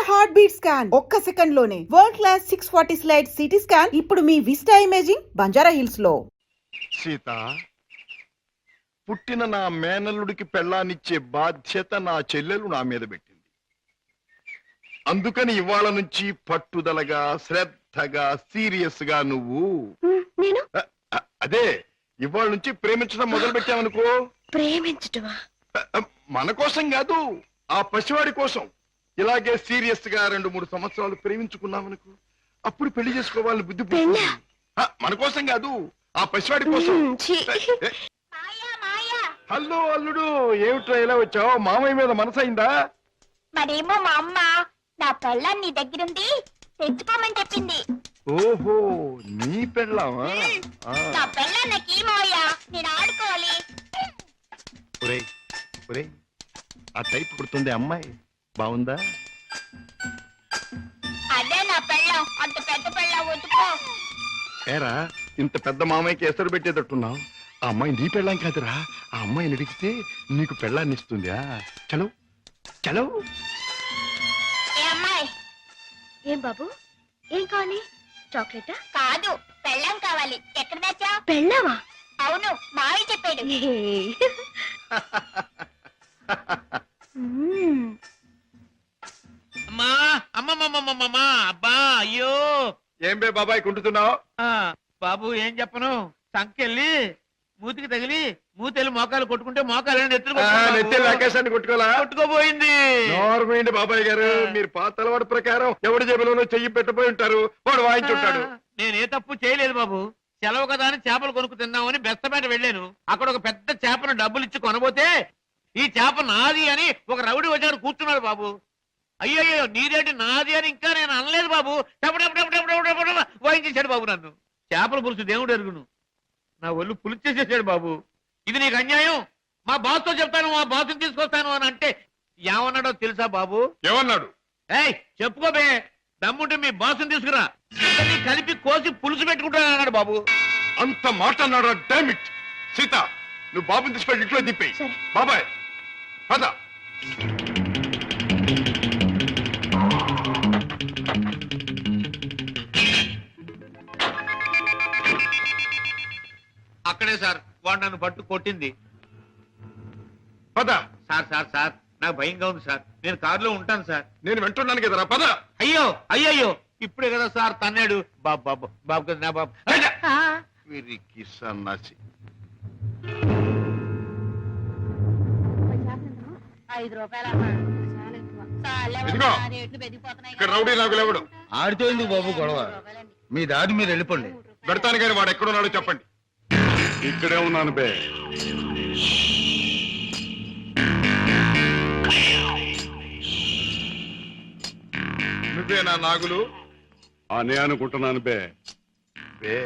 Heart beat scan ఒక్క second లోనే world class 640 slide CT scan ఇప్పుడు మీ విస్టా ఇమేజింగ్ బంజారా హిల్స్ లో. సీత, పుట్టిన నా మేనల్లుడికి పెళ్ళానిచ్చే బాధ్యత నా చెల్లెలు నా మీద పెట్టింది. అందుకని ఇవాళ నుంచి పట్టుదలగా శ్రద్ధగా సీరియస్ గా నువ్వు అదే ఇవాళ నుంచి ప్రేమించడం మొదలు పెట్టావనుకో. ప్రేమించటమా? మన కోసం కాదు, ఆ పసివాడి కోసం. ఇలాగే సీరియస్ గా 2-3 సంవత్సరాలు ప్రేమించుకున్నామనుకో, అప్పుడు పెళ్లి చేసుకోవాలని బుద్ధి పుట్టింది. మన కోసం కాదు, ఆ పసివాడి కోసం. హలో అల్లుడు, ఏమిట్రా ఇలా వచ్చావు? మామయ్య మీద మనసైందా? మరేమో మా అమ్మ నా పెళ్ళాన్ని నీ దగ్గరుంది తెచ్చుకోమని చెప్పింది. ఓహో, నీ పెళ్ళామా? నా పెళ్ళాం నాకు ఏమోయ్యా, నేను ఆడుకోవాలి. ఒరేయ్ ఒరేయ్, ఆ టైప్ కుడుతుంది అమ్మాయి, బాగుందా? అదే నా పెళ్ళాం, అంత పెద్ద పెళ్ళాం వద్దుకో. ఏరా, ఇంత పెద్ద మామయ్యకి ఎసరు పెట్టేటట్టున్నావు. ఆ అమ్మాయి నీ పెళ్ళాం కాదురా, ఆ అమ్మాయిని అడిగితే నీకు పెళ్ళాన్ని ఇస్తుందా? చలో చలో. ఏ అమ్మాయి? ఏం బాబు, ఏం కావాలి? చాక్లెటా? కాదు, పెళ్ళాం కావాలి. ఎక్కడ తెచ్చా? పెళ్ళావా? అవును, మావి చెప్పాడు. అమ్మా అమ్మమ్మమ్మమ్మమ్మా, అబ్బా అయ్యో. ఏం బే బాబాయ్ కుంటున్నావు? బాబు ఏం చెప్పను, సంకెళ్ళి మూతికి తగిలి మూతెళ్ళి మోకాలు కొట్టుకుంటే మోకాలు నెత్తి రాకేశాన్ని కొట్టుకోలా? కొట్టుకోపోయింది. నోర్మైండి బాబాయ్ గారు, మీరు పాత అలవాటు ప్రకారం ఎవడి జేబులోనో చెయ్యి పెట్టబోయి ఉంటారు, వాడు వాయించుంటాడు. నేనే తప్పు చేయలేదు బాబు. సెలవు కదా అని చేపలు కొనుక్కు తిందామని బెస్తపేట వెళ్ళాను. అక్కడ ఒక పెద్ద చేపను డబ్బులు ఇచ్చి కొనబోతే ఈ చేప నాది అని ఒక రౌడీ వచ్చాడు కూర్చున్నాడు బాబు. అయ్యయ్యో, నీదేంటి నాది అని ఇంకా నేను అనలేదు బాబు. వాయించేశాడు బాబు నన్ను. చేపల పులుసు దేవుడు ఎరుగును, నా ఒళ్ళు పులుసు చేసేసాడు బాబు. ఇది నీకు అన్యాయం, మా బాస్తో చెప్తాను, మా బాస్ని తీసుకొస్తాను అని అంటే ఏమన్నాడో తెలుసా బాబు? ఏమన్నాడు? ఏయ్ చెప్పుకోబే, దమ్ముంటే మీ బాస్ని తీసుకురా, ఇద్దరిని కలిపి కోసి పులుసు పెట్టుకుంటాను అన్నాడు బాబు. అంత మాట అన్నాడు? డామిట్. సీత, నువ్వు బాబుని తీసుకెళ్ళి ఇంట్లో దిప్పేయి. బాబాయ్ పద. అక్కడే సార్ వాడు నన్ను పట్టు కొట్టింది. పద. సార్ సార్ సార్, నాకు భయంగా ఉంది సార్, నేను కారులో ఉంటాను సార్. నేను వెంటున్నాను కదరా, పద. అయ్యో అయ్యయ్యో, ఇప్పుడే కదా సార్ తన్నాడు. బాబు బాబు బాబు కదా నా బాబు. వీరికి సన్నాసి. 5 రూపాయలమ్మా. ఇదిగో, ఇక్కడ రౌడీ నాకు లేవడు. ఆడితో ఎందుకు బాబు గొడవ? మీ దారి మీరు వెళ్ళిపోండి. పెడతాను కానీ వాడు ఎక్కడున్నాడో చెప్పండి. ఇక్కడే ఉన్నాను బే. నువ్వే నా నాగులు? అనే అనుకుంటున్నాను బే. బే,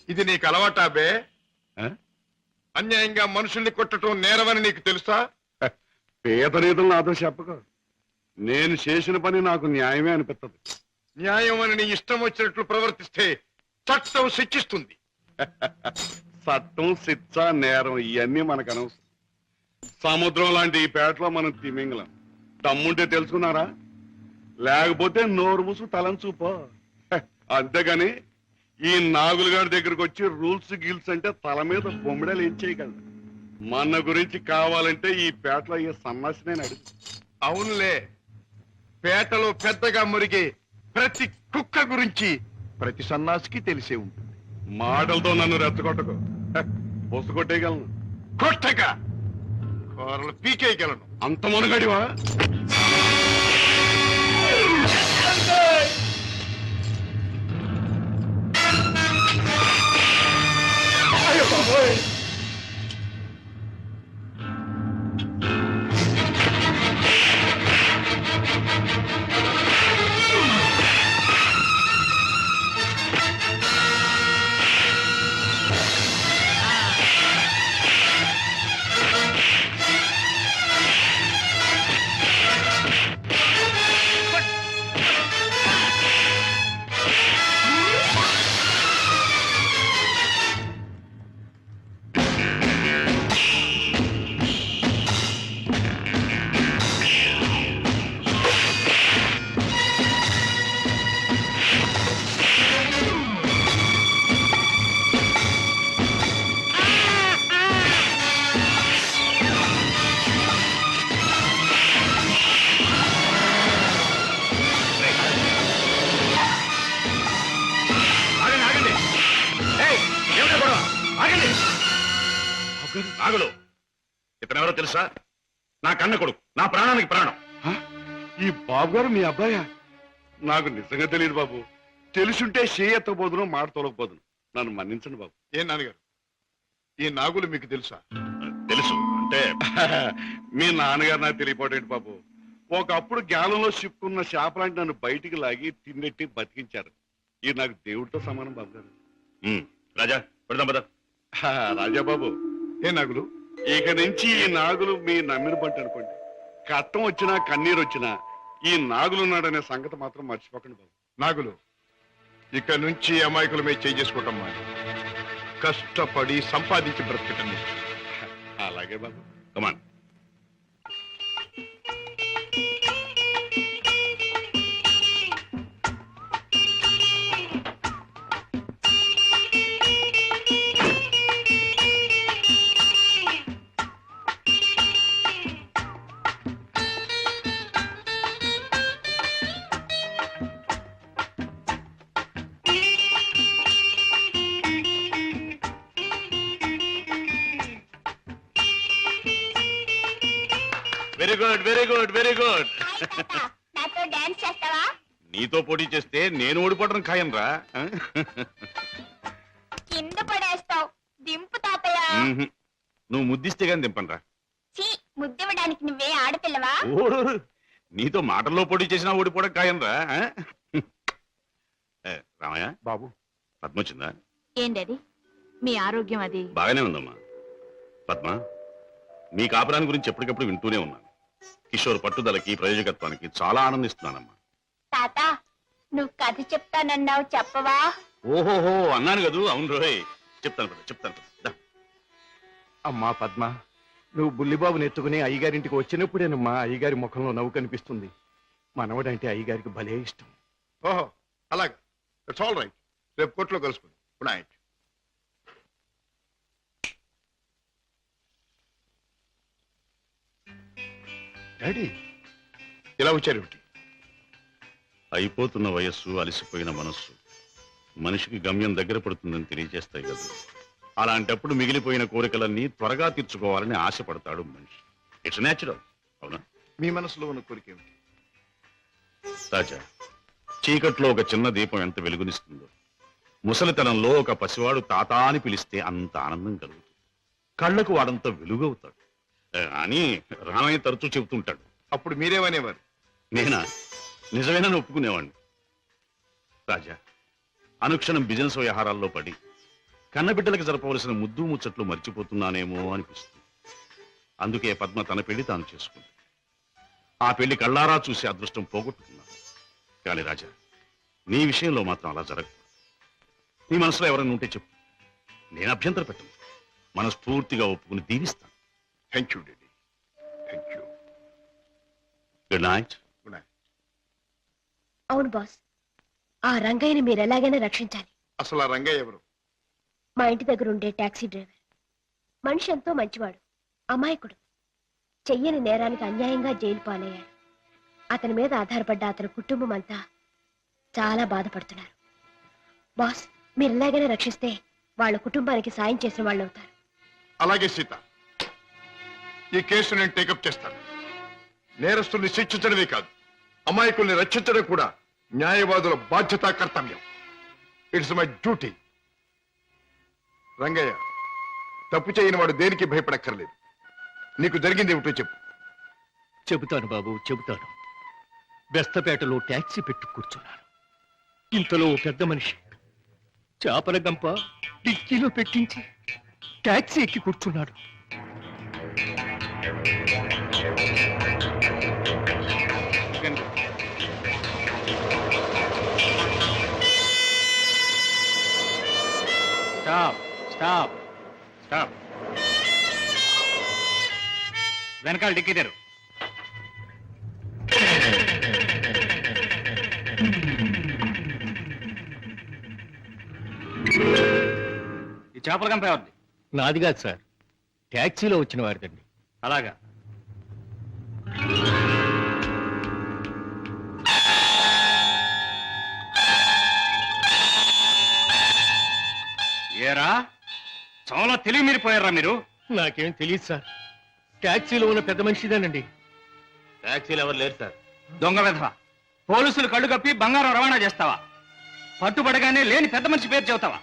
ఇది నీకు అలవాటా బే? అన్యాయంగా మనుషుల్ని కొట్టడం నేరమని నీకు తెలుసా? పేదరీతులు నాతో చెప్పక. నేను చేసిన పని నాకు న్యాయమే అనిపిస్తుంది. న్యాయం అని నీ ఇష్టం వచ్చినట్లు ప్రవర్తిస్తే చట్టం శిక్షిస్తుంది. చట్టం, శిక్ష, నేరం ఇవన్నీ మనకు అనవసరం. సముద్రం లాంటి ఈ పేటలో మనం తిమింగలం. దమ్ముంటే తెలుసుకున్నారా? లేకపోతే నోరు మూసు తలంచూపో. అంతేగాని ఈ నాగులుగారి దగ్గరకు వచ్చి రూల్స్ గిల్స్ అంటే తల మీద బొమ్మిడలు ఏం చేయగలరు? మన గురించి కావాలంటే ఈ పేటలో ఈ సన్నాసి నేను అడుగు. అవునులే, పేటలో పెద్దగా మురిగే ప్రతి కుక్క గురించి ప్రతి సన్నాసికి తెలిసే ఉంటుంది. మాటలతో నన్ను రెచ్చగొట్టకు. బొస్సు కొట్టేయగలను, కొట్టక కూరలు పీకేయగలను. అంత మునగడివా? గారు నాగులు ఇతనెవరో తెలుసా? నా కన్న కొడుకు, నా ప్రాణానికి ప్రాణం. హ? ఈ బాబు గారు మీ అబ్బాయా? నాకు నిజంగా తెలియదు బాబు. తెలుసుంటే చేయెత్తబోదును, మాట తొలగపోదును. నన్ను మన్నించండి బాబు. ఏం నాన్నగారు, ఈ నాగులు మీకు తెలుసా? తెలుసు అంటే మీ నాన్నగారు నాకు తెలియపోటేంటి బాబు. ఒకప్పుడు జ్ఞానంలో చిక్కున్న చేపలాంటి నన్ను బయటికి లాగి తిన్నెట్టి బతికించారు. ఇది నాకు దేవుడితో సమానం బాబు గారు. రాజా పెడదాం పద. రాజా బాబు, ఏ నాగులు, ఇక నుంచి ఈ నాగులు మీ నమ్మిన పంట అనుకోండి. కట్టం వచ్చినా కన్నీరు వచ్చినా ఈ నాగులున్నాడనే సంగతి మాత్రం మర్చిపోకండి బాబు. నాగులు, ఇక నుంచి అమాయకుల మీద చేసుకోవటం మాని కష్టపడి సంపాదించి బ్రతకటం నేర్చు. అలాగే బాబు. Come on. Very good, very good, very good. Hi తాత, నాతో డాన్స్ చేస్తావా? నీతో పోటీ చేస్తే నేను ఓడిపోవడం ఖాయం రా. కింద పడేస్తావు. దింపు తాతయ్య. నువ్వు ముద్దిస్తే గాని దింపను రా. చీ, ముద్దివ్వడానికి నువ్వే ఆడపిల్లవా? ఓ, నీతో మాటల్లో పోటీ చేసినా ఓడిపోవడం ఖాయం రా. రామయ్య బాబు, పద్మ వచ్చిందా? ఏంటది మీ ఆరోగ్యం అది? బాగానే ఉందమ్మా. పద్మ, మీ కాపురాన్ని గురించి ఎప్పటికప్పుడు వింటూనే ఉన్నాను. కిషోర్ పట్టుదలకి ప్రయోజకత్వానికి చాలా ఆనందిస్తున్నానమ్మా. తాత, నువ్వు కథ చెప్తానన్నావు, చెప్పవా? ఓహోహో అన్నాను కదూ. అవును రోయ్, చెప్తాను పద, చెప్తాను పద. దా. అమ్మా పద్మ, నువ్వు బుల్లిబాబుని ఎత్తుకుని అయ్యగారింటికి వచ్చినప్పుడేనమ్మా అయ్యగారి ముఖంలో నవ్వు కనిపిస్తుంది. మనవడంటే అయ్యగారికి భలే ఇష్టం. ఓహో, అలాగా. It's all right. రేపు కోర్టులో కలుసుకుందాం. Good night. డాడీ, ఇలా వచ్చారేమిటి? అయిపోతున్న వయస్సు, అలసిపోయిన మనస్సు మనిషికి గమ్యం దగ్గర పడుతుందని తెలియజేస్తాయి కదా. అలాంటప్పుడు మిగిలిపోయిన కోరికలన్నీ త్వరగా తీర్చుకోవాలని ఆశపడతాడు మనిషి. It's natural. అవునా? మీ మనసులో ఉన్న కోరిక ఏమిటి? రాజా, చీకట్లో ఒక చిన్న దీపం ఎంత వెలుగునిస్తుందో, ముసలితనంలో ఒక పసివాడు తాత అని పిలిస్తే అంత ఆనందం కలుగుతుంది. కళ్ళకు వాడంత వెలుగవుతాడు అని రామయ్య తరచూ చెబుతుంటాడు. అప్పుడు మీరేమనేవారు? నేనా? నిజమేనని ఒప్పుకునేవాడిని. రాజా, అనుక్షణం బిజినెస్ వ్యవహారాల్లో పడి కన్నబిడ్డలకు జరపవలసిన ముద్దు ముచ్చట్లు మర్చిపోతున్నానేమో అనిపిస్తుంది. అందుకే పద్మ తన పెళ్లి తాను చేసుకుంది. ఆ పెళ్లి కళ్ళారా చూసి అదృష్టం పోగొట్టుకున్నాను. కానీ రాజా, నీ విషయంలో మాత్రం అలా జరగదు. నీ మనసులో ఎవరైనా ఉంటే చెప్పు, నేను అభ్యంతర పెట్టను. మనస్ఫూర్తిగా ఒప్పుకుని దీవిస్తాను. Thank you daddy, thank you. Good night. Good night. అవును బాస్, ఆ రంగయ్యని మీరు ఎలాగైనా రక్షించాలి. అసలు ఆ రంగయ్య ఎవరు? మా ఇంటి దగ్గర ఉండే టాక్సీ డ్రైవర్. మనిషి ఎంతో మంచివాడు, అమాయకుడు. చెయ్యని నేరానికి అన్యాయంగా జైలు పాలయ్యాడు. అతని మీద ఆధారపడ్డ అతని కుటుంబం అంతా చాలా బాధపడుతున్నారు. బాస్, మీరు ఎలాగైనా రక్షిస్తే వాళ్ళ కుటుంబానికి సాయం చేసిన వాళ్ళు అవుతారు. అలాగే సీత, ఈ కేసు నేను టేకప్ చేస్తాను. నేరస్తుల్ని శిక్షించడమే కాదు, అమాయకుల్ని రక్షించడం కూడా న్యాయవాదుల బాధ్యత, కర్తవ్యం. It's my duty. రంగయ్య, తప్పు చేయని వాడు దేనికి భయపడక్కర్లేదు. నీకు జరిగింది ఏమిటో చెప్పు. చెబుతాను బాబు, చెబుతాను. బెస్తపేటలో ట్యాక్సీ పెట్టి కూర్చున్నాను. ఇంతలో ఓ పెద్ద మనిషి చేపల గంప డిక్కీలో పెట్టించి ట్యాక్సీ ఎక్కి కూర్చున్నాడు. Stop, stop, stop. వెనకాల డిక్కీ తెరు. ఈ చేపల గంప ఎవరిది? నాది కాదు సార్, ట్యాక్సీలో వచ్చిన వారిదండి. అలాగా. ఏరా, చాలా తెలివి మీరిపోయారా మీరు? నాకేం తెలియదు సార్. టాక్సీలో ఉన్న పెద్ద మనిషిదేనండి. టాక్సీలు ఎవరు లేరు సార్. దొంగ వెధవ, పోలీసులు కళ్ళు కప్పి బంగారం రవాణా చేస్తావా? పట్టుబడగానే లేని పెద్ద మనిషి పేరు చెబుతావా?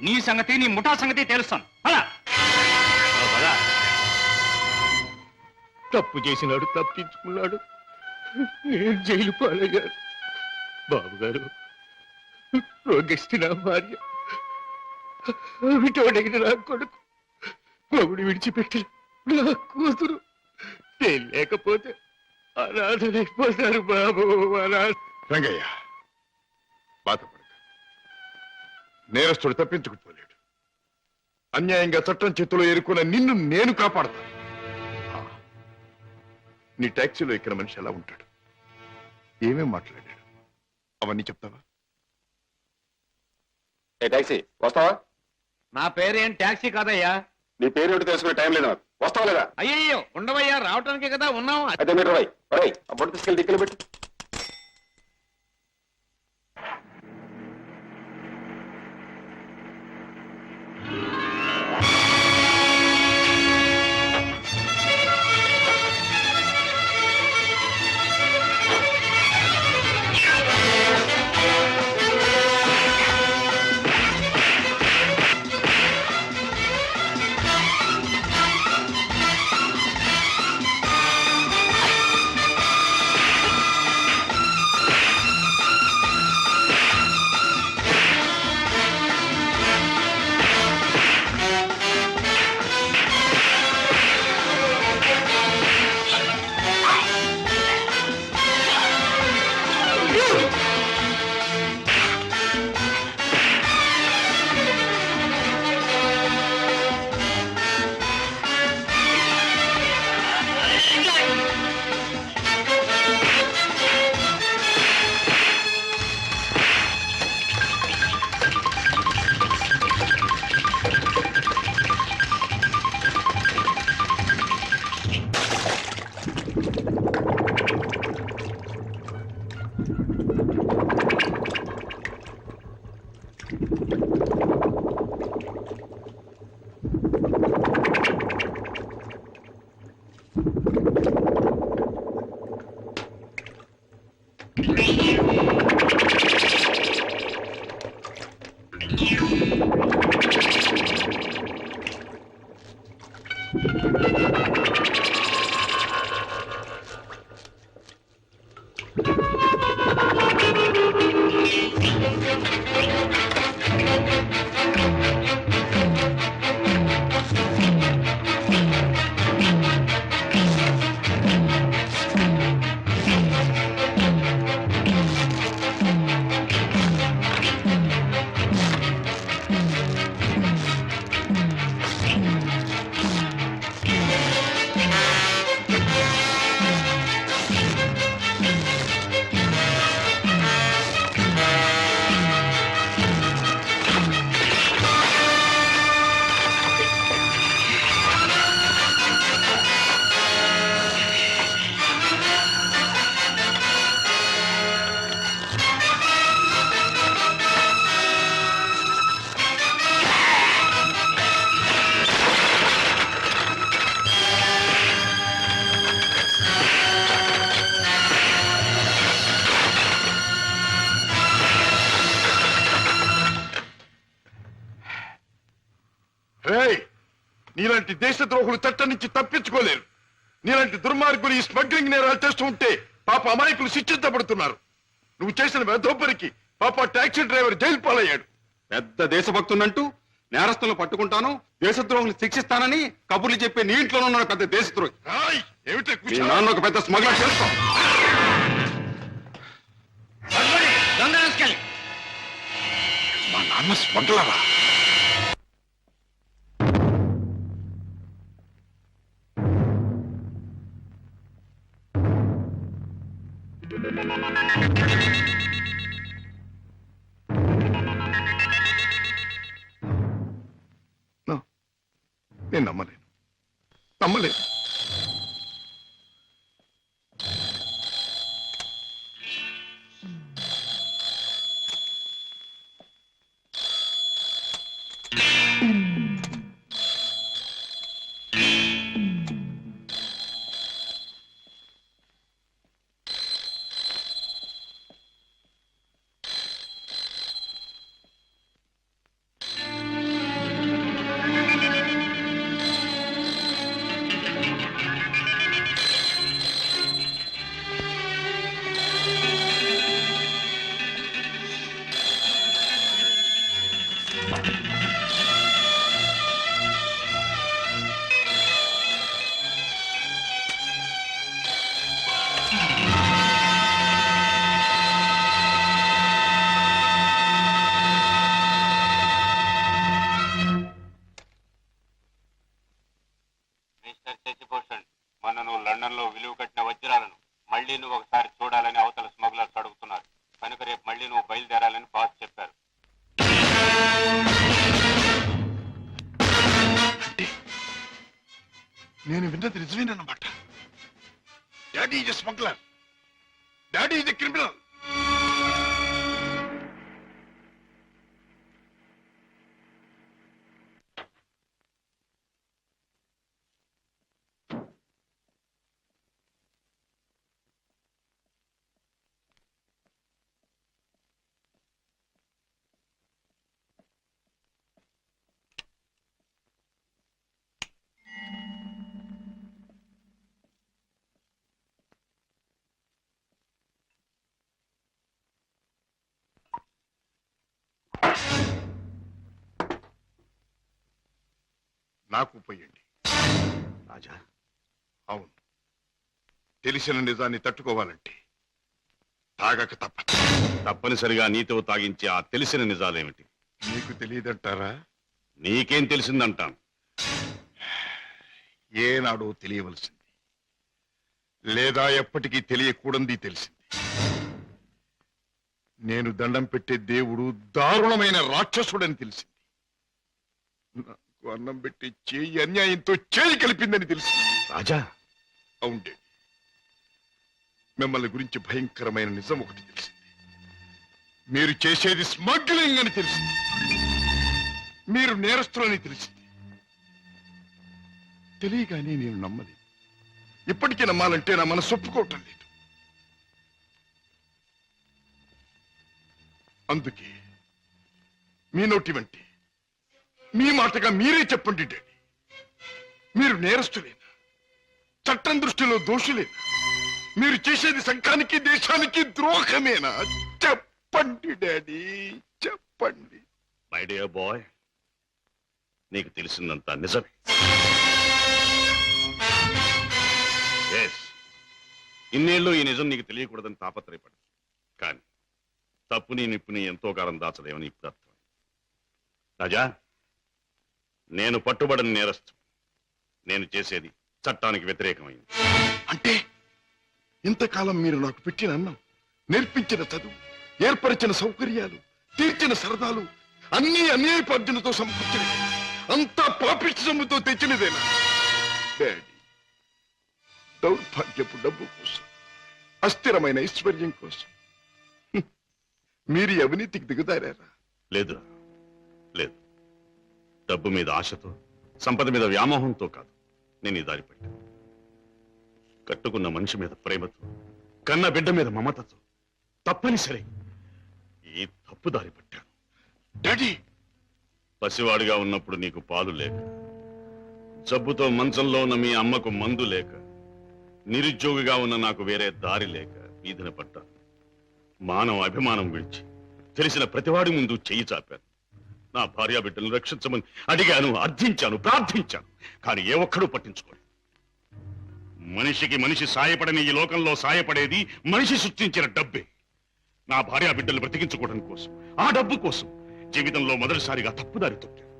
నీ సంగతి, నీ ముఠా సంగతి తెలుస్తాను. అలా తప్పు చేసినాడు, తప్పించుకున్నాడు. నేను జైలు పాలయ్యాను. బాబుగారు, రోగిష్టి నా భార్య, విటోడైన నా కొడుకు, మొగుడు విడిచిపెట్టి నా కూతురు, నేను లేకపోతే అనాథలైపోతారు బాబు. రంగయ్య, బాధపడక. నేరస్తుడు తప్పించుకుపోలేడు. అన్యాయంగా చట్టం చేతిలో ఎరుకున్న నిన్ను నేను కాపాడతాను. నీ టాక్సీలో ఇక్కడ మనిషి ఎలా ఉంటాడు, ఏమేం మాట్లాడాడు, అవన్నీ చెప్తావా? టాక్సీ వస్తావా? నా పేరేం టాక్సీ కాదయ్యా. నీ పేరు ఏంటో తెలుసుకునే టైం లేదు నాకు. వస్తావా లేదా? అయ్యయ్యో, ఉండవయ్యా, రావటానికే కదా ఉన్నాం. అయితే మీరు ఆ బొట్టు తీసుకెళ్ళి దిక్కులు పెట్టు. నీలాంటి దేశద్రోహులు చట్టం నుంచి తప్పించుకోలేరు. నీలాంటి దుర్మార్గులు ఈ స్మగ్లింగ్ నేరాలు చేస్తూ ఉంటే పాప అమాయకులు శిక్షించబడుతున్నారు. నువ్వు చేసిన వెధోపరికి పాప టాక్సీ డ్రైవర్ జైలు పాలయ్యాడు. పెద్ద దేశభక్తున్నంటూ నేరస్తులను పట్టుకుంటాను, దేశద్రోహులు శిక్షిస్తానని కబుర్లు చెప్పే నీ ఇంట్లోనే ఉన్న పెద్ద దేశద్రోహి. ఏమిటి నాన్న ఒక పెద్ద స్మగ్లర్ చేస్తాం. మా నాన్న స్మగ్లరా? నేను నమ్మలేను. ఒకసారి చూడాలని అవతల స్మగ్లర్స్ అడుగుతున్నారు కనుక రేపు మళ్ళీ నువ్వు బయలుదేరాలని బాస్ చెప్పారు. నేను విన్నది నిజమేనన్నమాట. Daddy is smuggler, daddy is criminal. నాకు పోయండి రాజా. అవును, తెలిసిన నిజాన్ని తట్టుకోవాలంటే తాగక తప్పదు. తప్పనిసరిగా నీతో తాగించే ఆ తెలిసిన నిజాలేమిటి? నీకు తెలియదంటారా? నీకేం తెలిసిందంటాను. ఏనాడో తెలియవలసింది, లేదా ఎప్పటికీ తెలియకూడంది తెలిసింది. నేను దండం పెట్టే దేవుడు దారుణమైన రాక్షసుడని తెలిసింది. నాకు అన్నం పెట్టి చేయి అన్యాయంతో చేయి కలిపిందని తెలిసింది. రాజా. అవుండే, మిమ్మల్ని గురించి భయంకరమైన నిజం ఒకటి తెలిసింది. మీరు చేసేది స్మగ్లింగ్ అని తెలిసింది. మీరు నేరస్తులని తెలిసింది. తెలియగానే నేను నమ్మలేదు. ఇప్పటికీ నమ్మాలంటే నా మనసు ఒప్పుకోవటం లేదు. అందుకే మీ నోటి వంటి మీ మాటగా మీరే చెప్పండి డాడీ, మీరు నేరస్తులేనా? చట్టం దృష్టిలో దోషులేనా? మీరు చేసేది సంఘానికి దేశానికి ద్రోహమేనా? చెప్పండి డాడీ, చెప్పండి. మై డియర్ బాయ్, నీకు తెలిసిందంతా నిజమే. ఇన్నేళ్ళు ఈ నిజం నీకు తెలియకూడదని తాపత్రయపడి, కానీ తప్పుని నిప్పుని ఎంతో కాలం దాచలేమని ఇప్పుడు అర్థం. రాజా, నేను పట్టుబడిన నేరస్తు. నేను చేసేది చట్టానికి వ్యతిరేకమైంది. అంటే ఇంతకాలం మీరు నాకు పెట్టిన అన్నం, నేర్పించిన చదువు, ఏర్పరిచిన సౌకర్యాలు, తీర్చిన సరదాలు అన్నీ అన్యాయపార్జనతో సమకూర్చినవి, అంతా పాపిష్టి సొమ్ముతో తెచ్చినదేనా? డాడీ, దౌర్భాగ్యపు డబ్బు కోసం, అస్థిరమైన ఐశ్వర్యం కోసం మీరు ఈ అవినీతికి దిగుతారా? లేదు లేదు. డబ్బు మీద ఆశతో, సంపద మీద వ్యామోహంతో కాదు నేను ఈ దారి పట్టాను. కట్టుకున్న మనిషి మీద ప్రేమతో, కన్న బిడ్డ మీద మమతతో తప్పనిసరి ఈ తప్పు దారి పట్టాను. డాడీ, పసివాడిగా ఉన్నప్పుడు నీకు పాలు లేక, జబ్బుతో మంచంలో ఉన్న మీ అమ్మకు మందు లేక, నిరుద్యోగిగా ఉన్న నాకు వేరే దారి లేక వీధిన పడ్డాను. మానవ అభిమానం విడిచి తెలిసిన ప్రతివాడి ముందు చెయ్యి చాపాను. నా భార్యా బిడ్డలను రక్షించమని అడిగాను, అర్థించాను, ప్రార్థించాను. కానీ ఏ ఒక్కడూ పట్టించుకోలేదు. మనిషికి మనిషి సాయపడని ఈ లోకంలో సాయపడేది మనిషి సృష్టించిన డబ్బే. నా భార్యా బిడ్డలు బ్రతికించుకోవడం కోసం, ఆ డబ్బు కోసం జీవితంలో మొదటిసారిగా తప్పుదారి తొక్కాను.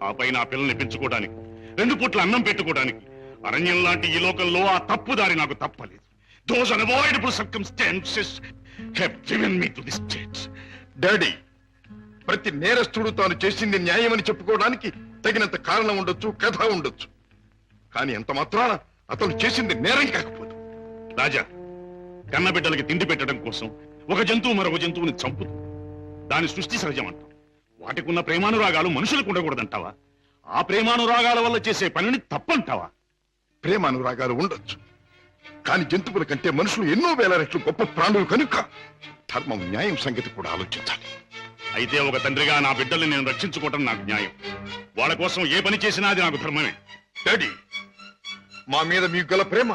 ఆ పైన ఆ పిల్లల్ని పెంచుకోవడానికి, 2 పూట్ల అన్నం పెట్టుకోవడానికి అరణ్యం లాంటి ఈ లోకంలో ఆ తప్పుదారి నాకు తప్పలేదు. Those unavoidable circumstances have driven me to this state. Daddy, ప్రతి నేరస్తుడు తాను చేసింది న్యాయమని చెప్పుకోవడానికి తగినంత కారణం ఉండొచ్చు, కథ ఉండొచ్చు. కానీ ఎంత మాత్రాన అతను చేసింది నేరం కాకపోదు. రాజా, కన్న బిడ్డలకి తిండి పెట్టడం కోసం ఒక జంతువు మరొక జంతువుని చంపుతుంది. దాని సృష్టి సహజం అంటాం. వాటికి ఉన్న ప్రేమానురాగాలు మనుషులకు ఉండకూడదంటావా? ఆ ప్రేమానురాగాల వల్ల చేసే పనిని తప్పంటావా? ప్రేమానురాగాలు ఉండొచ్చు, కానీ జంతువుల కంటే మనుషులు ఎన్నో వేల రెట్లు గొప్ప ప్రాణులు కనుక ధర్మం, న్యాయం సంగతి కూడా ఆలోచించాలి. అయితే ఒక తండ్రిగా నా బిడ్డల్ని నేను రక్షించుకోవటం నాకు న్యాయం. వాళ్ళ కోసం ఏ పని చేసినా అది నాకు ధర్మమే. డాడీ, మా మీద మీకు గల ప్రేమ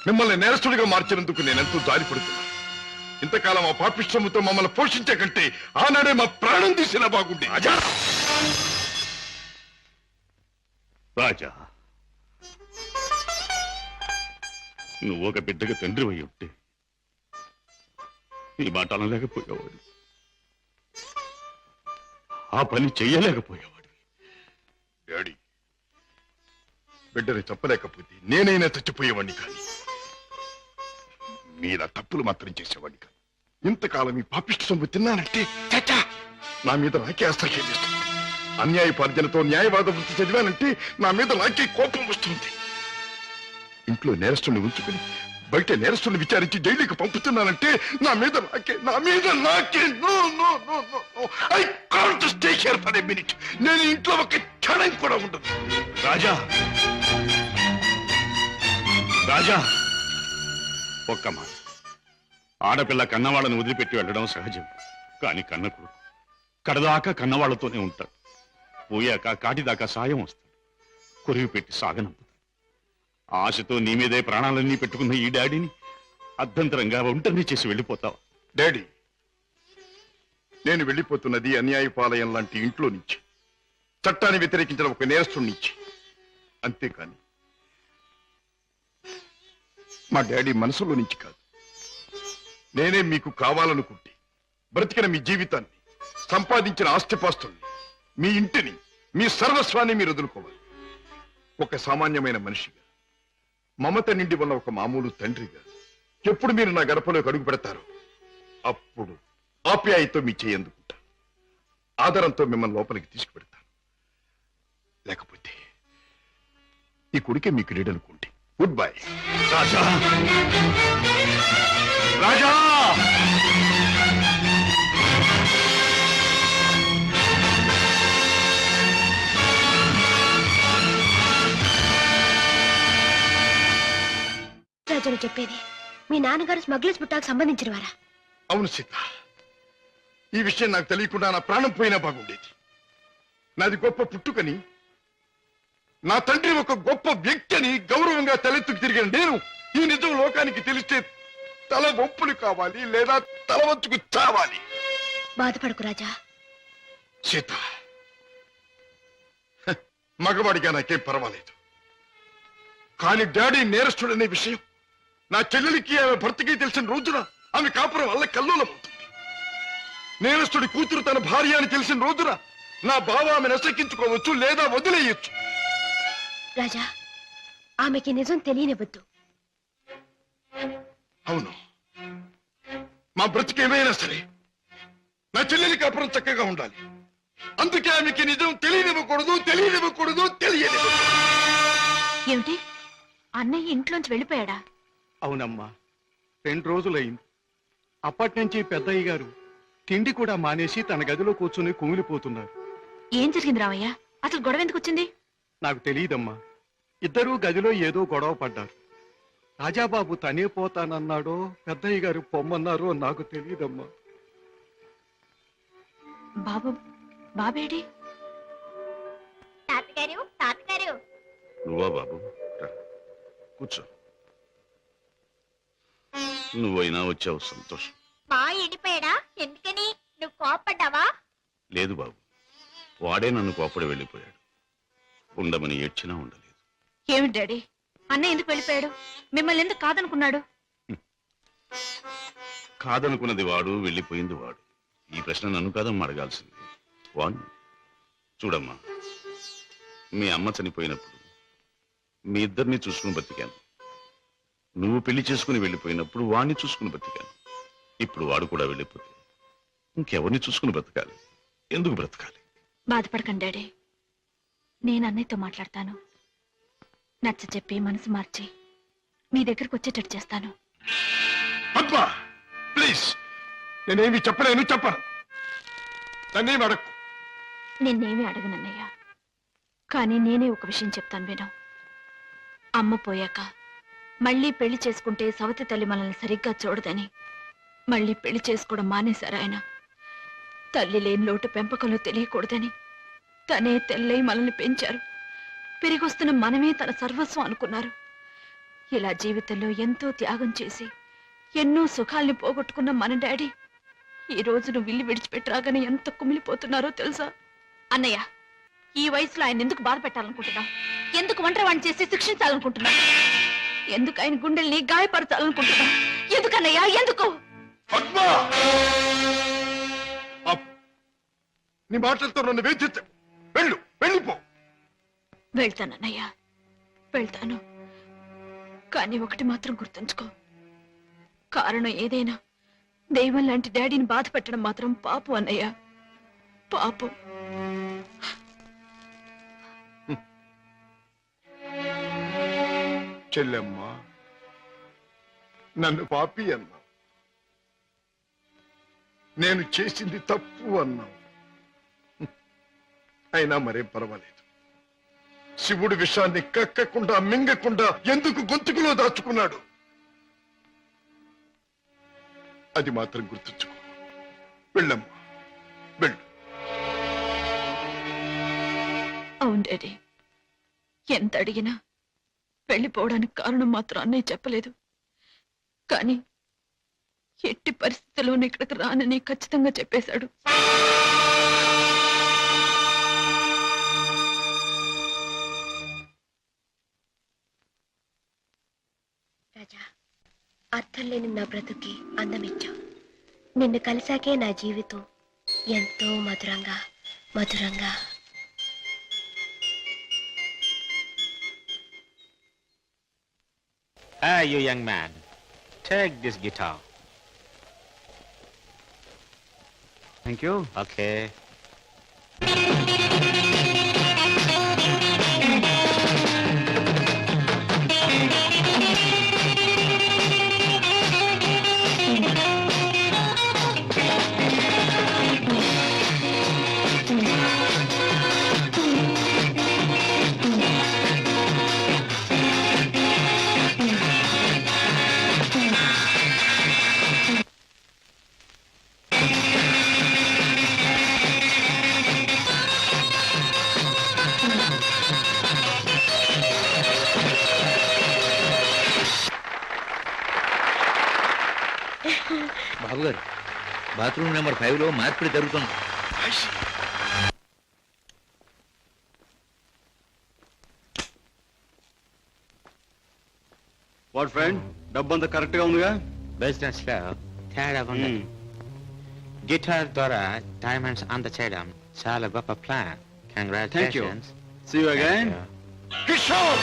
మిమ్మల్ని నేరస్తుడిగా మార్చినందుకు నేనెంతో జాలిపడుతున్నాను. ఇంతకాలం ఆ పాపిష్టముతో మమ్మల్ని పోషించే కంటే ఆనాడే మా ప్రాణం తీసినా బాగుండే. రాజా, నువ్వు ఒక బిడ్డగా తండ్రి అయి ఉంటే ఈ మాట అనలేకపోయేవాడు, ఆ పని చెయ్యలేకపోయేవాడు. డాడీ, బిడ్డని చంపలేకపోతే నేనైనా చచ్చిపోయేవాడిని. కానీ మీరా తప్పులు మాత్రం చేసేవాడిని కాదు. ఇంతకాలం ఈ పాపిష్టి సొమ్ము తిన్నానంటే చచ్చా నా మీద నాకే అసహ్యం వేస్తుంది. అన్యాయపార్జనతో న్యాయవాద వృత్తి చదివానంటే నా మీద నాకే కోపం వస్తుంది. ఇంట్లో నేరస్తుని ఉంచుకుని బయట నేరస్తుని విచారించి జైలుకి పంపుతున్నానంటే నా మీద నాకే no no no no no I can't stay here for a minute. నేను ఇంట్లో ఒక క్షణం కూడా ఉండదు. రాజా రాజా ఒక్క మాట. ఆడపిల్ల కన్నవాళ్ళని వదిలిపెట్టి వెళ్ళడం సహజం. కానీ కన్నకుడు కడదాకా కన్నవాళ్లతోనే ఉంటాడు. పోయాక కాటిదాకా సాయం వస్తాడు. కొరివి పెట్టి సాగనంపుతాడు. ఆశతో నీ మీదే ప్రాణాలన్నీ పెట్టుకున్న ఈ డాడీని అర్ధంతరంగా ఒంటరిని చేసి వెళ్ళిపోతావా? డాడీ, నేను వెళ్ళిపోతున్నది అన్యాయపాలయం లాంటి ఇంట్లో నుంచి, చట్టాన్ని వ్యతిరేకించిన ఒక నేరస్తుడి నుంచి. అంతేకాని మా డాడీ మనసులో నుంచి కాదు. నేనే మీకు కావాలనుకుంటే బ్రతికిన మీ జీవితాన్ని, సంపాదించిన ఆస్తిపాస్తుల్ని, మీ ఇంటిని, మీ సర్వస్వాన్ని మీరు వదులుకోవాలి. ఒక సామాన్యమైన మనిషిగా, మమత నిండి ఉన్న ఒక మామూలు తండ్రిగా ఎప్పుడు మీరు నా గడపలోకి అడుగు పెడతారో అప్పుడు ఆప్యాయతో మీ చేయి అందుకుంటాను. ఆదరంతో మిమ్మల్ని లోపలికి తీసుకుపెడతాను. లేకపోతే ఈ కొడుకే మీకు లీడనుకోండి. Good bye. రాజా రాజా రాజును చెప్పేది మీ నాన్నగారు స్మగ్లర్స్ బుట్టాకు సంబంధించిన వారా? అవును సీత, ఈ విషయం నాకు తెలియకుండా నా ప్రాణం పోయినా బాగుండేది. నాది గొప్ప పుట్టుకని, నా తండ్రి ఒక గొప్ప వ్యక్తి అని గౌరవంగా తలెత్తుకు తిరిగిన నేను ఈ నిజం లోకానికి తెలిస్తే తల వంపులు కావాలి, లేదా తల వంచుకు చావాలి. బాధపడకు రాజా. సీత, మగవాడిగా నాకేం పర్వాలేదు. కానీ డాడీ నేరస్తుడనే విషయం నా చెల్లెలికి, ఆమె భర్తకి తెలిసిన రోజున ఆమె కాపురం వల్ల కల్లోలమవుతుంది. నేరస్తుడి కూతురు తన భార్య అని తెలిసిన రోజున నా బావ ఆమెను అసెక్కించుకోవచ్చు, లేదా వదిలేయచ్చు. రాజా, ఆమెకి నిజం తెలియనివ్వద్దు. అవును, మా బ్రతికేమైనా సరే నా చెల్లెలి కాపురం చక్కగా ఉండాలి. అందుకే ఆమెకి నిజం తెలియనివ్వకూడదు. ఏమిటి, అన్నయ్య ఇంట్లోంచి వెళ్ళిపోయాడా? అవునమ్మా, 2 రోజులైంది. అప్పటి నుంచి పెద్దయ్య గారు తిండి కూడా మానేసి తన గదిలో కూర్చుని కుమిలిపోతున్నారు. ఏం జరిగింది రామయ్య? అసలు గొడవ ఎందుకు వచ్చింది? నాకు తెలియదమ్మా. ఇద్దరూ గదిలో ఏదో గొడవ పడ్డారు. రాజాబాబు తనే పోతానన్నాడో పెద్దయ్య గారు పొమ్మన్నారో నాకు తెలియదమ్మా. బాబేడి? తాతగారు నువ్వా బాబు? రా, కూర్చో. నువ్వైనా వచ్చావు, సంతోషం. మా ఎండిపోయాడా? ఎందుకని? నువ్వు కోపడ్డావా? లేదు బాబు, వాడే నన్ను కోపడి వెళ్ళిపోయాడు. ఉండమని ఏడ్చినా ఉండలేదు. ఏమిటి డాడీ, అన్నయ్య ఎందుకు వెళ్ళిపోయాడు? మిమ్మల్ని ఎందుకు కాదనుకున్నాడు? కాదనుకున్నది వాడు, వెళ్ళిపోయింది వాడు. ఈ ప్రశ్న నన్ను కాదమ్మా అడగాల్సింది, వాణ్ణి. చూడమ్మా, మీ అమ్మ చనిపోయినప్పుడు మీ ఇద్దరిని చూసుకుని బతికాను. నువ్వు పెళ్లి చేసుకుని వెళ్ళిపోయినప్పుడు వాణ్ణి చూసుకుని బతికాను. ఇప్పుడు వాడు కూడా వెళ్ళిపోతే ఇంకెవరిని చూసుకుని బ్రతకాలి? ఎందుకు బ్రతకాలి? బాధపడకండి డాడీ, నేను అన్నయ్యతో మాట్లాడతాను. నచ్చ చెప్పి మనసు మార్చి మీ దగ్గరకు వచ్చేటట్టు చేస్తాను. పద్మా, ప్లీజ్, నేనేమి చెప్పలేను, చెప్పను. నన్నేమి అడక్కు. నిన్నేమీ అడగనన్నయ్య, కానీ నేనే ఒక విషయం చెప్తాను విను. అమ్మ పోయాక మళ్ళీ పెళ్లి చేసుకుంటే సవతి తల్లి మనల్ని సరిగ్గా చూడదని మళ్ళీ పెళ్లి చేసుకోవడం మానేశారు ఆయన. తల్లి లేని లోటు పెంపకంలో తెలియకూడదని తనే తెల్లై మనల్ని పెంచారు. పెరిగొస్తున్న మనమే తన సర్వస్వం అనుకున్నారు. ఇలా జీవితంలో ఎంతో త్యాగం చేసి ఎన్నో సుఖాల్ని పోగొట్టుకున్న మన డాడీ ఈ రోజు నువ్వు ఇల్లు విడిచిపెట్టి రాగానే ఎంత కుమిలిపోతున్నారో తెలుసా? అన్నయ్య, ఈ వయసులో ఆయన ఎందుకు బాధ పెట్టాలనుకుంటున్నావు? ఎందుకు ఒంటరివాణ్ణి చేసి శిక్షించాలనుకుంటున్నావు? ఎందుకు ఆయన గుండెల్ని గాయపరచాలనుకుంటున్నావు? ఎందుకన్నయ్యా, ఎందుకు? పద్మా, నీ మాటలతో నన్ను వేధించకు. వెళ్ళిపో. వెళ్తానన్నయ్యా, వెళ్తాను. కానీ ఒకటి మాత్రం గుర్తుంచుకో, కారణం ఏదైనా దైవం లాంటి డాడీని బాధ పెట్టడం మాత్రం పాపం అన్నయ్య, పాపం. చెల్లెమ్మ, నన్ను పాపి అన్నా, నేను చేసింది తప్పు అన్నావు. అయినా మరేం పర్వాలేదు. శివుడు విషాన్ని కక్కకుండా మింగకుండా ఎందుకు గొంతుకులో దాచుకున్నాడు? అది మాత్రం గుర్తుంచుకో. వెళ్ళమ్మా, వెళ్ళు. అవును డాడీ, ఎంత అడిగినా వెళ్ళిపోవడానికి కారణం మాత్రం అన్నయ్య చెప్పలేదు. కానీ ఎట్టి పరిస్థితుల్లోనూ ఇక్కడికి రానని ఖచ్చితంగా చెప్పేశాడు. రాజా, అర్థం లేని నా బ్రతుకి అందమిచ్చావు. నిన్ను కలిసాకే నా జీవితం ఎంతో మధురంగా మధురంగా. Hey, you young man, take this guitar. Thank you. Okay. బాబు గారు, బాత్రూమ్ నెంబర్ 5లో మార్పిడి జరుగుతుంది. వాట్ ఫ్రెండ్, డబ్బంతా కరెక్ట్ గా ఉందిగా? బిజినెస్ లో తేడా ఉంది. గిటార్ ద్వారా డైమండ్స్ అందచేయడం చాలా గొప్ప plan. Congratulations. See you again. Kishore,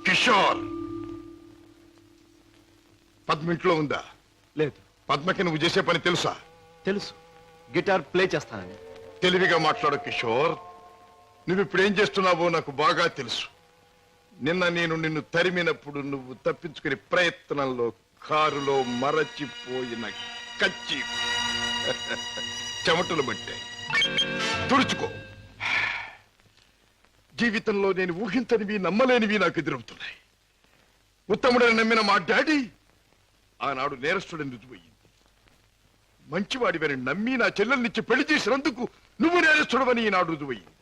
Kishore, Padma ఇంట్లో ఉందా? లేదు. పద్మకి నువ్వు చేసే పని తెలుసా? తెలుసు, గిటార్ ప్లే చేస్తానని. తెలివిగా మాట్లాడు కిషోర్. నువ్వు ఇప్పుడు ఏం చేస్తున్నావో నాకు బాగా తెలుసు. నిన్న నేను నిన్ను తరిమినప్పుడు నువ్వు తప్పించుకునే ప్రయత్నంలో కారులో మరచిపోయిన కచ్చి చెమటలు పట్టాయి. తుడుచుకో. జీవితంలో నేను ఊహించనివి నమ్మలేనివి నాకు ఎదురవుతున్నాయి. ఉత్తముడని నమ్మిన మా డాడీ ఆనాడు నేరస్తుడని రుజువయ్యింది. మంచివాడివని నమ్మి నా చెల్లెల్నిచ్చి పెళ్లి చేసినందుకు నువ్వు నేరస్తుడవని ఈనాడు రుజువయ్యింది.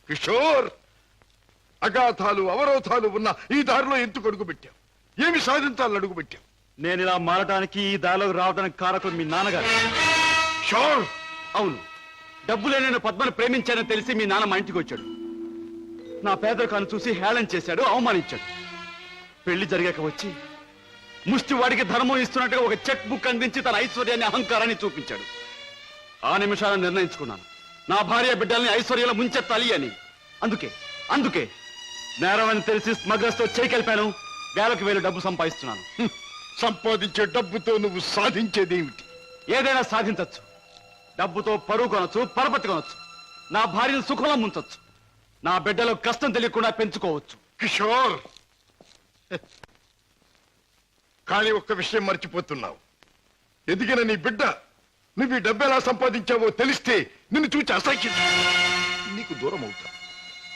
కిషోర్, అగాధాలు అవరోధాలు ఉన్న ఈ దారిలో ఎందుకు అడుగుపెట్టావు? ఏమి సాధించాలని అడుగుపెట్టావు? నేను ఇలా మారడానికి, ఈ దారిలోకి రావడానికి కారకుడు మీ నాన్నగారు. షోర్. అవును, డబ్బులే నేను పద్మను ప్రేమించానని తెలిసి మీ నాన్న మా ఇంటికి వచ్చాడు. నా పేదరికాన్ని చూసి హేళన చేశాడు, అవమానించాడు. పెళ్లి జరిగాక వచ్చి ముష్టివాడికి ధర్మం ఇస్తున్నట్టుగా ఒక చెక్ బుక్ అందించి తన ఐశ్వర్యాన్ని, అహంకారాన్ని చూపించాడు. ఆ నిమిషాలను నిర్ణయించుకున్నాను, నా భార్య బిడ్డల్ని ఐశ్వర్యంలో ముంచెత్తాలి అని. అందుకే నేరం అని తెలిసి స్మగ్లర్స్ తో చేకెళ్ళిపాను. వేలకు వేలు డబ్బు సంపాదిస్తున్నాను. సంపాదించే డబ్బుతో నువ్వు సాధించేదేమిటి? ఏదైనా సాధించచ్చు. డబ్బుతో పరువు కొనొచ్చు, పరపతి కొనొచ్చు. నా భార్యను సుఖంలో ముంచొచ్చు. నా బిడ్డలో కష్టం తెలియకుండా పెంచుకోవచ్చు. కిషోర్, కానీ ఒక్క విషయం మర్చిపోతున్నావు. ఎదిగిన నీ బిడ్డ నువ్వు ఈ డబ్బు ఎలా సంపాదించావో తెలిస్తే నిన్ను చూచి అసహ్యం నీకు దూరం అవుతా.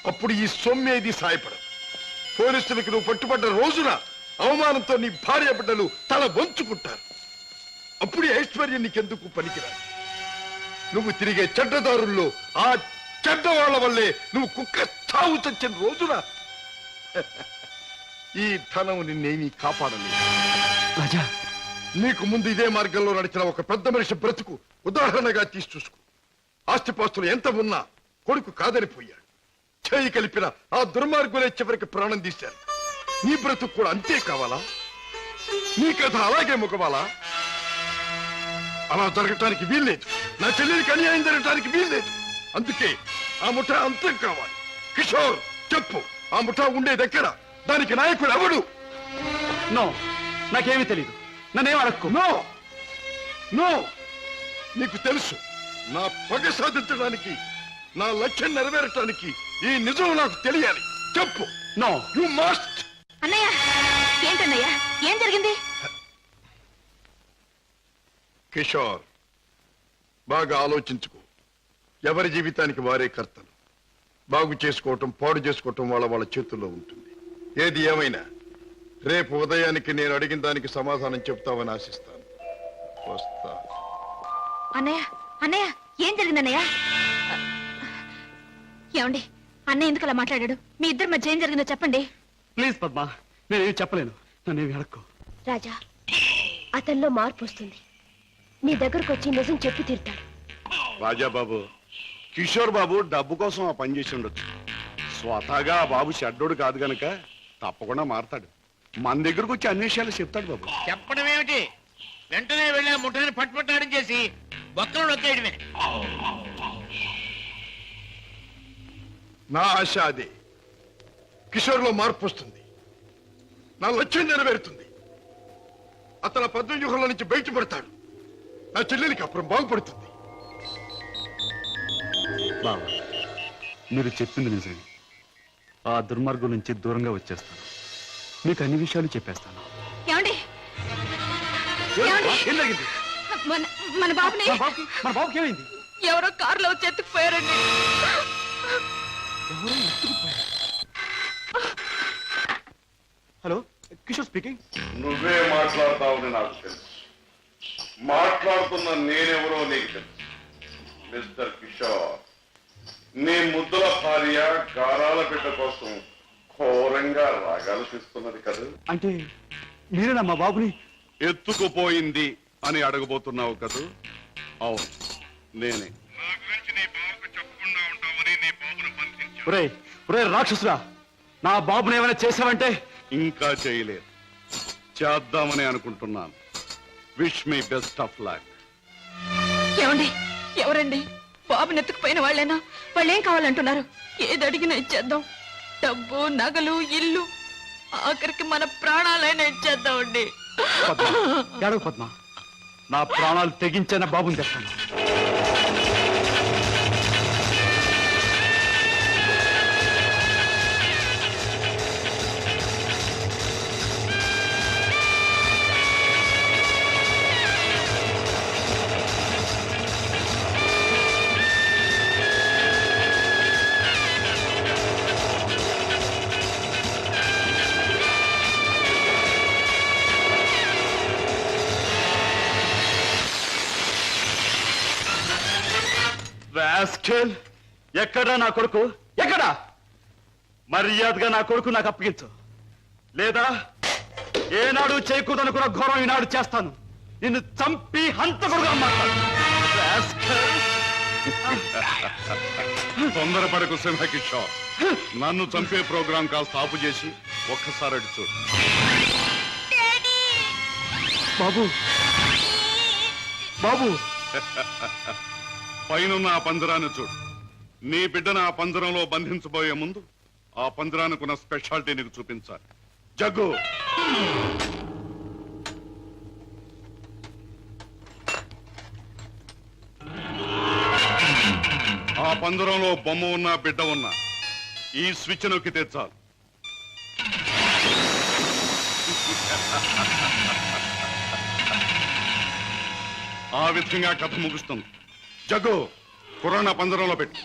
అప్పుడు ఈ సొమ్మేది సాయపడదు. పోలీసులకు నువ్వు పట్టుబడ్డ రోజున అవమానంతో నీ భార్య బిడ్డలు తల వంచుకుంటారు. అప్పుడు ఈ ఐశ్వర్యం నీకెందుకు పనికిరాదు. నువ్వు తిరిగే చెడ్డదారుల్లో ఆ చెడ్డవాళ్ల వల్లే నువ్వు కుక్క చావు చచ్చిన రోజున ఈ ధనం నిన్నేమీ కాపాడలేదు. రాజా, నీకు ముందు ఇదే మార్గంలో నడిచిన ఒక పెద్ద మనిషి బ్రతుకు ఉదాహరణగా తీసి చూసుకో. ఆస్తిపాస్తులు ఎంత ఉన్నా కొడుకు కాదనిపోయాడు. చేయి కలిపిన ఆ దుర్మార్గులే చివరికి ప్రాణం తీశారు. నీ బ్రతుకు కూడా అంతే కావాలా? నీ కథ అలాగే ముగవాలా? అలా జరగటానికి వీల్లేదు. నా చెల్లెలికి అన్యాయం జరగటానికి వీల్లేదు. అందుకే ఆ ముఠా అంతం కావాలి. కిషోర్, చెప్పు, ఆ ముఠా ఉండేదెక్కడ? దానికి నాయకుడు ఎవడు? నో, నాకేమీ తెలియదు. నన్నేం అడక్కు. నో నో, నీకు తెలుసు. నా పగ సాధించడానికి, నా లక్ష్యం నెరవేరటానికి ఈ నిజం నాకు తెలియాలి. చెప్పు. No, you must. అన్నయ్య, ఏంటన్నయ్య, ఏం జరిగింది? కిషోర్, బాగా ఆలోచించుకో. ఎవరి జీవితానికి వారే కర్తలు. బాగు చేసుకోవటం, పాడు చేసుకోవటం వాళ్ళ వాళ్ళ చేతుల్లో ఉంటుంది. ఏది ఏమైనా రేపు ఉదయానికి నేను అడిగిన దానికి సమాధానం చెప్తావని ఆశిస్తాను. వస్తా. అన్నయ్య, అన్నయ్య, ఏం జరిగిందన్నయ్య? ఏమండి, అన్నయ్య ఎందుకు అలా మాట్లాడాడు? మీ ఇద్దరి మధ్య ఏం జరిగిందో చెప్పండి. ప్లీజ్ పద్మ, నేనేమి చెప్పలేను. నన్నేమి అడక్కు. రాజా, అతనిలో మార్పు వస్తుంది. నీ దగ్గరకు వచ్చి నిజం చెప్పి తీరుతాడు. రాజాబాబు, కిషోర్ బాబు డబ్బు కోసం ఆ పని చేసి ఉండొచ్చు. స్వతహాగా ఆ బాబు షడ్డోడు కాదు గనక తప్పకుండా మారతాడు. మన దగ్గరకు వచ్చి అన్ని విషయాలు చెప్తాడు బాబు. చెప్పడం ఏమిటి? వెంటనే వెళ్ళి ఆ ముఠాన్ని పట్టుపట్టాడించేసి బొక్కలు నొక్కేయడమే. నా ఆశ అదే. కిషోర్లో మార్పు వస్తుంది. నా లక్ష్యం నెరవేరుతుంది. అతను పద్మవ్యూహంలో నుంచి బయటపడతాడు. నా చెల్లెలికి అప్పుడు బాగుపడుతుంది. బాబా, మీరు చెప్పింది నిజమే. ఆ దుర్మార్గం నుంచి దూరంగా వచ్చేస్తాను. మీకు అన్ని విషయాలు చెప్పేస్తాను. ఏమండి, ఏమండి? ఏం జరిగింది? మన బాబుని మన బాబుకి ఏమైంది? ఎవరో కారులో వచ్చి ఎత్తుకుపోయారండి. Hello, Kishore speaking. నువ్వే మాట్లాడతావని నాకు తెలుసు. మాట్లాడుతున్న నేనెవరో నీకు తెలుసు. మిస్టర్ కిషోర్, నీ ముద్దుల భార్య గారాల బిడ్డ కోసం ఘోరంగా రాగాలు తీస్తున్నది కదా. అంటే మీరేనా మా బాబుని ఎత్తుకుపోయింది అని అడగబోతున్నావు కదూ? అవును, నేనే. ఒరే ఒరే రాక్షసురా, నా బాబుని ఏమైనా చేసావంటే? ఇంకా చేయలేదు, చేద్దామని అనుకుంటున్నాను. Wish me best of luck. ఏమండి, ఎవరండి? బాబుని ఎత్తుకుపోయిన వాళ్ళేనా? వాళ్ళేం కావాలంటున్నారు? ఏది అడిగినా ఇచ్చేద్దాం. డబ్బు, నగలు, ఇల్లు, ఆఖరికి మన ప్రాణాలైనా ఇచ్చేద్దామండి. ఏడవ పద్మ, నా ప్రాణాలు తెగించిన బాబుని తెస్తాను. ఎక్కడా నా కొడుకు? ఎక్కడా? మర్యాదగా నా కొడుకు నాకు అప్పగించు, లేదా ఏనాడు చేయకూడదనుకున్న ఘోరం ఈనాడు చేస్తాను. నిన్ను చంపి హంతకుడుగా మాట్లాడు. తొందరపడకు సింహకిషోర్. నన్ను చంపే ప్రోగ్రాం కాస్త ఆపు చేసి ఒక్కసారి అడి చూడు. బాబు, బాబు, పైనున్న ఆ పంజరాన్ని చూడు. నీ బిడ్డను ఆ పంజరంలో బంధించబోయే ముందు ఆ పంజరానికున్న స్పెషాలిటీ నీకు చూపించాలి. జగ్గు, ఆ పంజరంలో బొమ్మ ఉన్నా బిడ్డ ఉన్నా ఈ స్విచ్ నొక్కితే చాలు. ఆ విధంగా కథ ముగుస్తుంది. జగ్గు కరోనా పంజరంలో పెట్టు.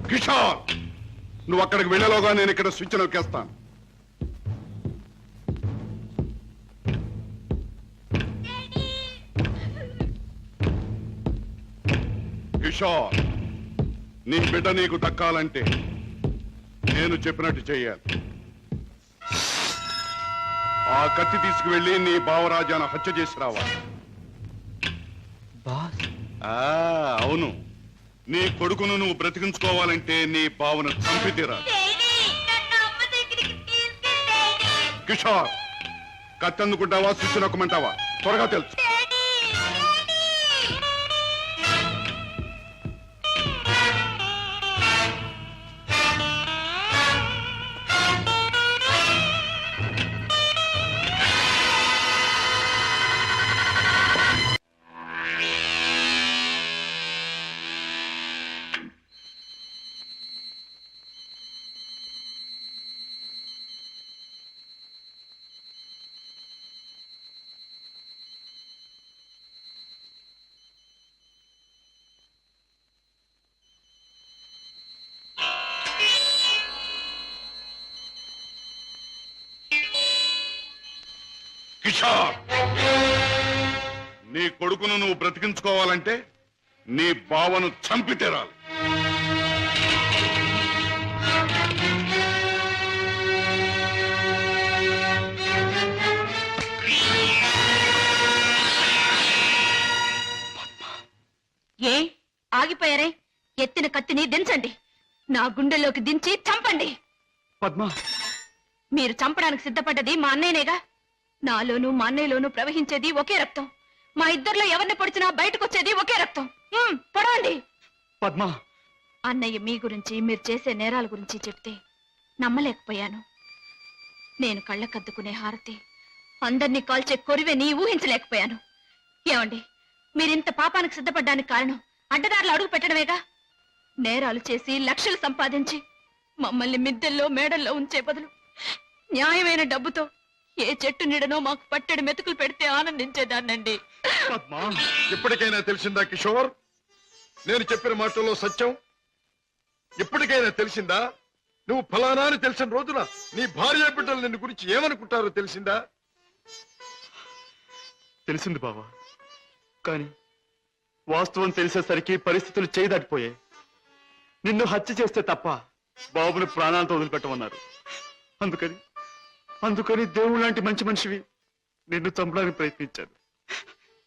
కిషోర్, నువ్వు అక్కడికి వెళ్ళలోగా నేను ఇక్కడ స్విచ్ నొక్కేస్తాను. కిషోర్, నీ బిడ్డ నీకు దక్కాలంటే నేను చెప్పినట్టు చెయ్యాలి. ఆ కత్తి తీసుకువెళ్ళి నీ బావరాజాను హత్య చేసి రావాలి. అవును, నీ కొడుకును నువ్వు బ్రతికించుకోవాలంటే నీ బావను చంపి తీరాలి. కిషోర్, కత్తి అందుకుంటావా స్విచ్ నొక్కమంటావా? త్వరగా తెలుసు. కిషోర్, నీ కొడుకును నువ్వు బ్రతికించుకోవాలంటే నీ బావను చంపి తీరాలి. ఏ ఆగిపోయారే? ఎత్తిన కత్తిని దించండి. నా గుండెల్లోకి దించి చంపండి. పద్మ, మీరు చంపడానికి సిద్ధపడ్డది మా అన్నయ్యనేగా. నాలోనూ మా అన్నయ్యలోనూ ప్రవహించేది ఒకే రక్తం. మా ఇద్దరిలో ఎవరిని పొడిచినా బయటకొచ్చేది ఒకే రక్తం. పొడవండి. పద్మ, అన్నయ్య మీ గురించి, మీరు చేసే నేరాల గురించి చెప్తే నమ్మలేకపోయాను. నేను కళ్ళకద్దుకునే హారతి, అందరినీ కాల్చే కొరివెని ఊహించలేకపోయాను. ఏమండి, మీరింత పాపానికి సిద్ధపడ్డానికి కారణం అడ్డదారులు అడుగు పెట్టడమేగా. నేరాలు చేసి లక్షలు సంపాదించి మమ్మల్ని మిద్దెల్లో మేడల్లో ఉంచే బదులు న్యాయమైన డబ్బుతో ఏ చెట్టు నీడనో మాకు పట్టెడు మెతుకులు పెడితే ఆనందించేదాన్నండి. ఇప్పటికైనా తెలిసిందా కిషోర్, నేను చెప్పిన మాటల్లో సత్యం? ఇప్పటికైనా తెలిసిందా? నువ్వు ఫలానా అని తెలిసిన రోజున నీ భార్య బిడ్డలు నిన్ను గురించి ఏమనుకుంటారో తెలిసిందా? తెలిసింది బావా, కానీ వాస్తవం తెలిసేసరికి పరిస్థితులు చేయి దాటిపోయాయి. నిన్ను హత్య చేస్తే తప్ప బాబుని ప్రాణాలతో వదిలిపెట్టమన్నారు. అందుకని దేవుడు లాంటి మంచి మనిషివి నిన్ను చంపడానికి ప్రయత్నించాను.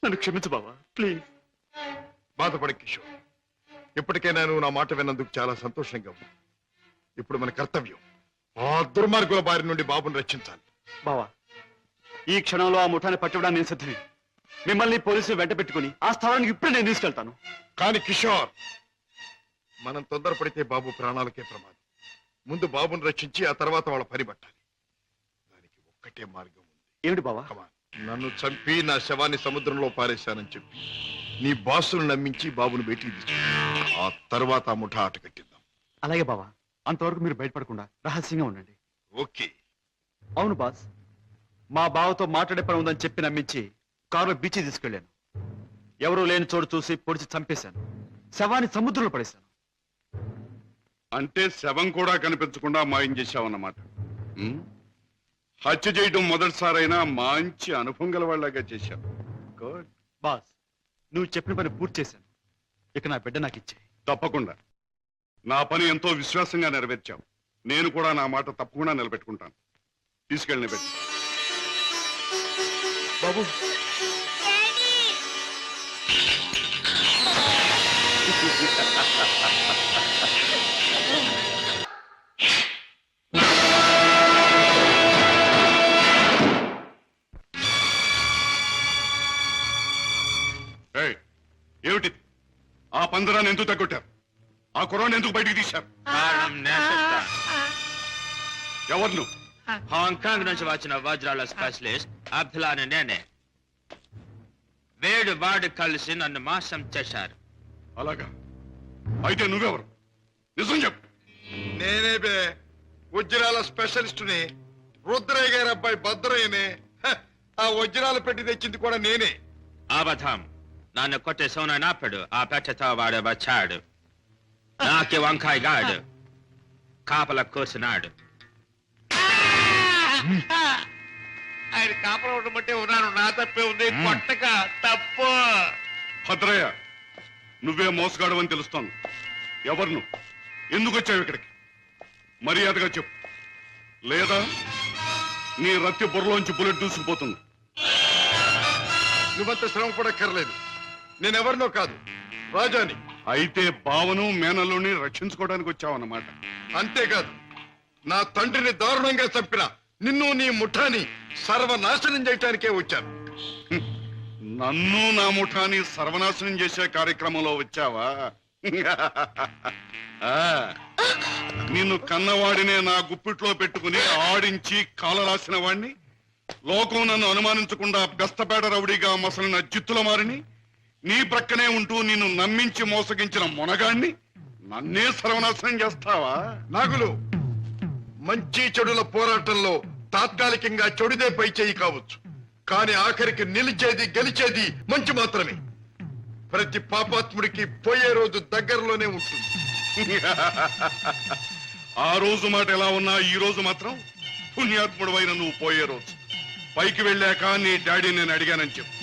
నన్ను క్షమించు బావా, ప్లీజ్. బాధపడ కిషోర్, ఇప్పటికైనా నువ్వు నా మాట విన్నందుకు చాలా సంతోషంగా ఉంది. ఇప్పుడు మన కర్తవ్యం ఆ దుర్మార్గుల బారి నుండి బాబుని రక్షించాలి. బావా, ఈ క్షణంలో ఆ ముఠాన్ని పట్టుకోవడానికి నేను సిద్ధమే. మిమ్మల్ని పోలీసులు వెంట పెట్టుకుని ఆ స్థలానికి ఇప్పుడే నేను తీసుకెళ్తాను. కానీ కిషోర్, మనం తొందరపడితే బాబు ప్రాణాలకే ప్రమాదం. ముందు బాబుని రక్షించి ఆ తర్వాత వాళ్ళ పని పట్టాలి. దానికి ఒక్కటే మార్గం ఉంది. ఏమిటి బావా? నన్ను చంపి నా శవాన్ని సముద్రంలో పారేశానని చెప్పి నీ బాసును నమ్మించి బాబును బయటికి తీసుకు, ఆ తర్వాత ఆ ముఠా ఆట కట్టిద్దాం. అలాగే బావా, అంతవరకు మీరు బయటపడకుండా రహస్యంగా ఉండండి. ఓకే. అవును బాస్, మా బావతో మాట్లాడే పని ఉందని చెప్పి నమ్మించి కారులో బీచ్ తీసుకెళ్లాను. ఎవరూ లేని చోటు చూసి పొడిచి చంపేశాను. శవాన్ని సముద్రంలో పడేశాను. అంటే శవం కూడా కనిపించకుండా మాయం చేశావన్నమాట. హత్య చేయడం మొదటిసారైనా మంచి అనుభవం గల వాళ్ళగా చేశావు. గుడ్. బాస్, నువ్వు చెప్పిన పని పూర్తి చేశాను. ఇక నా బిడ్డ నాకు ఇచ్చే. తప్పకుండా. నా పని ఎంతో విశ్వాసంగా నెరవేర్చావు. నేను కూడా నా మాట తప్పకుండా నిలబెట్టుకుంటాను. తీసుకెళ్ళిన బిడ్డ. బాబు, ఏమిటి? ఆ పందరాన్ని ఎందుకు తగ్గొట్టారు? ఆ కుర్రాన్ని ఎందుకు బయటికి తీశారు? ఎవరు నువ్వు? హాంకాంగ్ నుంచి వచ్చిన వజ్రాల స్పెషలిస్ట్ అబ్దుల్లా అని నేనే. వేడు వాడు కలిసి నన్ను మోసం చేశారు. అలాగా? అయితే నువ్వెవరు? నిజం చెప్పు. నేనే బే వజ్రాల స్పెషలిస్టుని. రుద్రయ్య గారి అబ్బాయి భద్రయ్యనే. ఆ వజ్రాలు పెట్టి తెచ్చింది కూడా నేనే. అబద్ధం. నన్ను కొట్టే సోనప్పుడు ఆ పెట్టతో వాడు వచ్చాడు. నాకి వంకాయ గాడు కాపల కూర్చున్నాడు. ఆయన కాపలా ఉండమంటే ఉన్నాను. నా తప్పే ఉంది. కొట్టక తప్పు. భద్రయ్య, నువ్వే మోసగాడవని తెలుస్తాను. ఎవరు నువ్వు? ఎందుకు వచ్చావు ఇక్కడికి? మర్యాదగా చెప్పు, లేదా నీ రత్తి బుర్రలోంచి బుల్లెట్ దూసుకుపోతుంది. నువ్వంత శ్రమ పడక్కర్లేదు. నేనెవరినో కాదు, రాజాని. అయితే బావను మేనల్లుని రక్షించుకోవడానికి వచ్చావన్నమాట. అంతేకాదు, నా తండ్రిని దారుణంగా చంపిన నిన్ను నీ ముఠాని సర్వనాశనం చేయటానికే వచ్చాను. నన్ను నా ముఠాని సర్వనాశనం చేసే కార్యక్రమంలో వచ్చావా? నిన్ను కన్నవాడినే నా గుప్పిట్లో పెట్టుకుని ఆడించి కాలరాసిన వాణ్ణి, లోకం నన్ను అనుమానించకుండా బెస్తపేట రౌడీగా మసలిన జిత్తుల మారిని, నీ ప్రక్కనే ఉంటూ నిన్ను నమ్మించి మోసగించిన మొనగాణ్ణి నన్నే సర్వనాశనం చేస్తావా? నాగులు, మంచి చెడుల పోరాటంలో తాత్కాలికంగా చెడుదే పై చేయి కావచ్చు, కానీ ఆఖరికి నిలిచేది గెలిచేది మంచి మాత్రమే. ప్రతి పాపాత్ముడికి పోయే రోజు దగ్గరలోనే ఉంటుంది. ఆ రోజు మాట ఎలా ఉన్నా ఈ రోజు మాత్రం పుణ్యాత్ముడవైన నువ్వు పోయే రోజు. పైకి వెళ్ళాక నీ డాడీ నేను అడిగానని చెప్పు.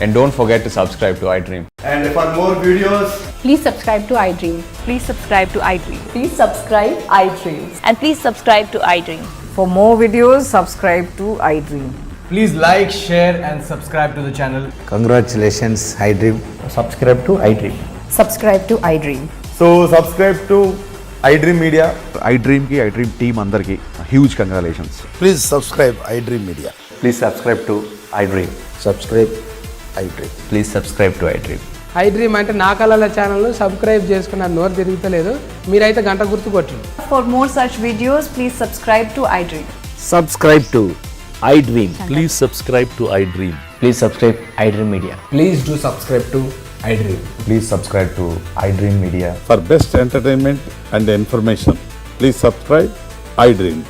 And don't forget to subscribe to iDream. And for more videos, please subscribe to iDream. Please subscribe to iDream. Please subscribe iDream. And please subscribe to iDream. For more videos, subscribe to iDream. please like, share and subscribe to the channel. Congratulations, iDream. Subscribe to iDream. Subscribe to iDream. So subscribe to iDream Media. iDream ki iDream team andarki huge congratulations. Please subscribe iDream Media. Please subscribe to iDream. Subscribe iDream. Please subscribe to iDream. iDream అంటే నా కళల channel subscribe చేసుకున్న నోరు తిరుగుతలేదు మీరైతే గంట గుర్తు కొట్టండి. For more such videos, please subscribe to iDream. Subscribe to iDream. Please subscribe to iDream. Please subscribe iDream Media. Please do subscribe to iDream. Please subscribe to iDream Media. For best entertainment and information, please subscribe iDream.